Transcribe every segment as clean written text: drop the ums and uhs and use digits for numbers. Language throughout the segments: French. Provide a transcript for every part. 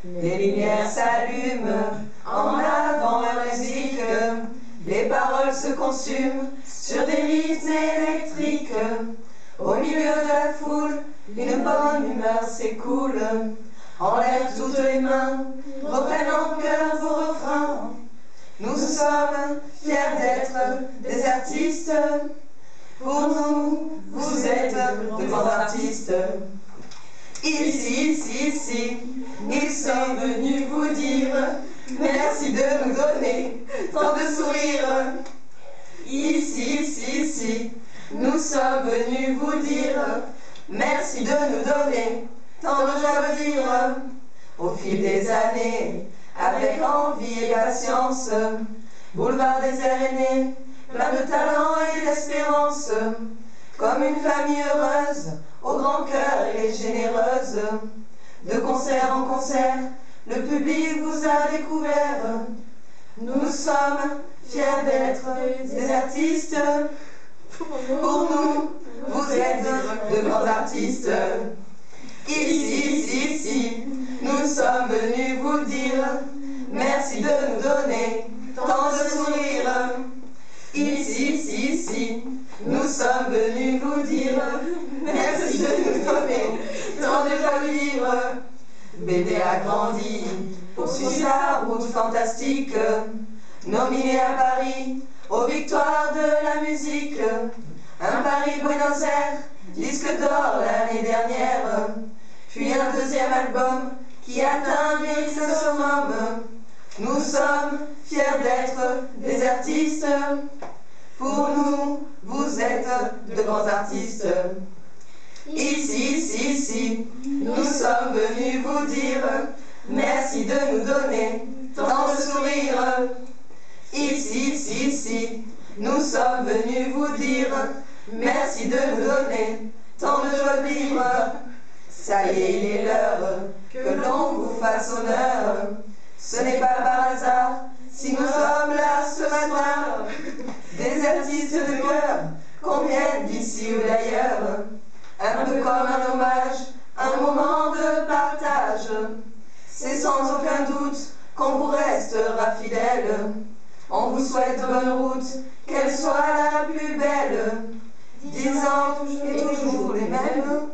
Les lumières s'allument en avant la musique. Les paroles se consument sur des rythmes électriques. Au milieu de la foule, une bonne humeur s'écoule. En l'air toutes les mains reprennent en chœur vos refrains. Nous sommes fiers d'être des artistes. Pour nous, vous êtes de grands artistes. Ici, nous sommes venus vous dire merci de nous donner tant de sourires. Ici, nous sommes venus vous dire merci de nous donner tant de joie de vivre. Au fil des années, avec envie et patience, boulevard des aînés, plein de talent et d'espérance. Comme une famille heureuse, au grand cœur et généreuse. De concert en concert, le public vous a découvert. Nous sommes fiers d'être des artistes. Pour nous, vous êtes de grands artistes. Ici, nous sommes venus vous dire merci de nous donner tant de sourires. Ici, nous sommes venus vous dire merci de nous donner tant de joie de vivre. Bébé a grandi, poursuit sa route fantastique, nominé à Paris aux victoires de la musique. Un Paris-Buenos Aires, disque d'or l'année dernière, puis un deuxième album qui atteint les summum. Nous sommes fiers d'être des artistes. Pour nous, vous êtes de grands artistes. Ici, nous sommes venus vous dire merci de nous donner tant de sourires. Ici, nous sommes venus vous dire merci de nous donner tant de joie de vivre. Ça y est, il est l'heure que l'on vous fasse honneur. Ce n'est pas par hasard si nous sommes là ce matin. Des artistes de cœur, qu'on vienne d'ici ou d'ailleurs. Un peu comme un hommage, un moment de partage. C'est sans aucun doute qu'on vous restera fidèle. On vous souhaite bonne route, qu'elle soit la plus belle. 10 ans et toujours les mêmes.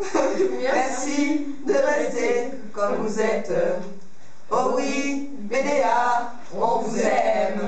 Merci de rester comme vous êtes. Oh oui, BDA, on vous aime.